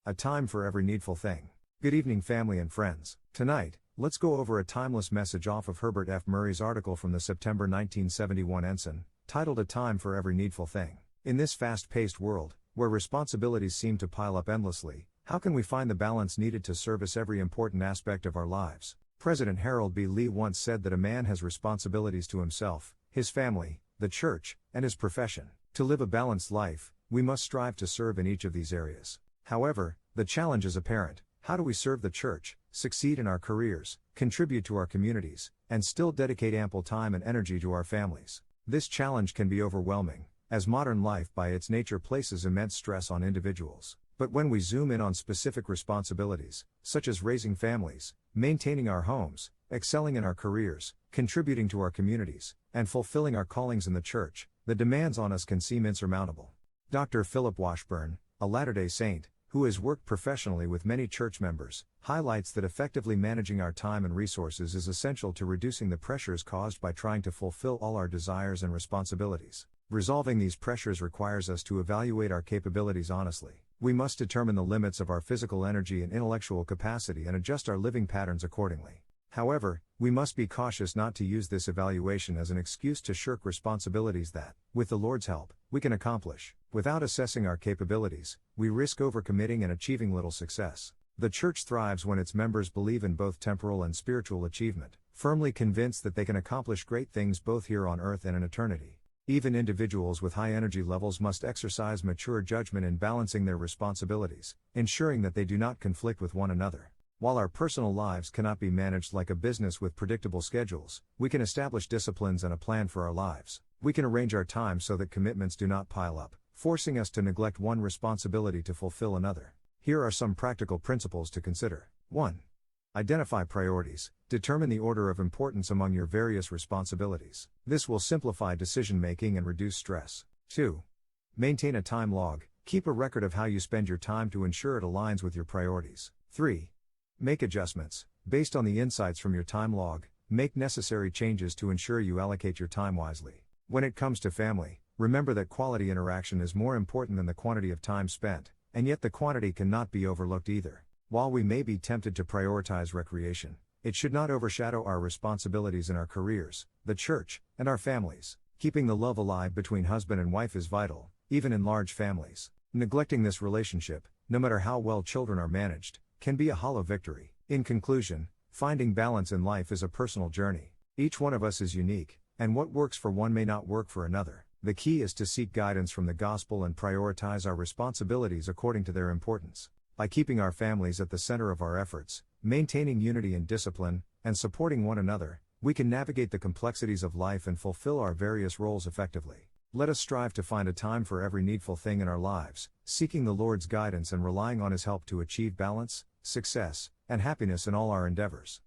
A time for every needful thing. Good evening, family and friends. Tonight, let's go over a timeless message off of Herbert F. Murray's article from the September 1971 Ensign, titled A Time for Every Needful Thing. In this fast-paced world, where responsibilities seem to pile up endlessly, how can we find the balance needed to service every important aspect of our lives? President Harold B. Lee once said that a man has responsibilities to himself, his family, the church, and his profession. To live a balanced life, we must strive to serve in each of these areas. However, the challenge is apparent. How do we serve the church, succeed in our careers, contribute to our communities, and still dedicate ample time and energy to our families? This challenge can be overwhelming, as modern life by its nature places immense stress on individuals. But when we zoom in on specific responsibilities, such as raising families, maintaining our homes, excelling in our careers, contributing to our communities, and fulfilling our callings in the church, the demands on us can seem insurmountable. Dr. Philip Washburn, a Latter-day Saint, who has worked professionally with many church members, highlights that effectively managing our time and resources is essential to reducing the pressures caused by trying to fulfill all our desires and responsibilities. Resolving these pressures requires us to evaluate our capabilities honestly. We must determine the limits of our physical energy and intellectual capacity and adjust our living patterns accordingly. However, we must be cautious not to use this evaluation as an excuse to shirk responsibilities that, with the Lord's help, we can accomplish. Without assessing our capabilities, we risk overcommitting and achieving little success. The church thrives when its members believe in both temporal and spiritual achievement, firmly convinced that they can accomplish great things both here on earth and in eternity. Even individuals with high energy levels must exercise mature judgment in balancing their responsibilities, ensuring that they do not conflict with one another. While our personal lives cannot be managed like a business with predictable schedules, we can establish disciplines and a plan for our lives. We can arrange our time so that commitments do not pile up, forcing us to neglect one responsibility to fulfill another. Here are some practical principles to consider. 1. Identify priorities. Determine the order of importance among your various responsibilities. This will simplify decision-making and reduce stress. 2. Maintain a time log. Keep a record of how you spend your time to ensure it aligns with your priorities. 3. Make adjustments. Based on the insights from your time log, make necessary changes to ensure you allocate your time wisely. When it comes to family, remember that quality interaction is more important than the quantity of time spent, and yet the quantity cannot be overlooked either. While we may be tempted to prioritize recreation, it should not overshadow our responsibilities in our careers, the church, and our families. Keeping the love alive between husband and wife is vital, even in large families. Neglecting this relationship, no matter how well children are managed, can be a hollow victory. In conclusion, finding balance in life is a personal journey. Each one of us is unique, and what works for one may not work for another. The key is to seek guidance from the gospel and prioritize our responsibilities according to their importance. By keeping our families at the center of our efforts, maintaining unity and discipline, and supporting one another, we can navigate the complexities of life and fulfill our various roles effectively. Let us strive to find a time for every needful thing in our lives, seeking the Lord's guidance and relying on His help to achieve balance, success, and happiness in all our endeavors.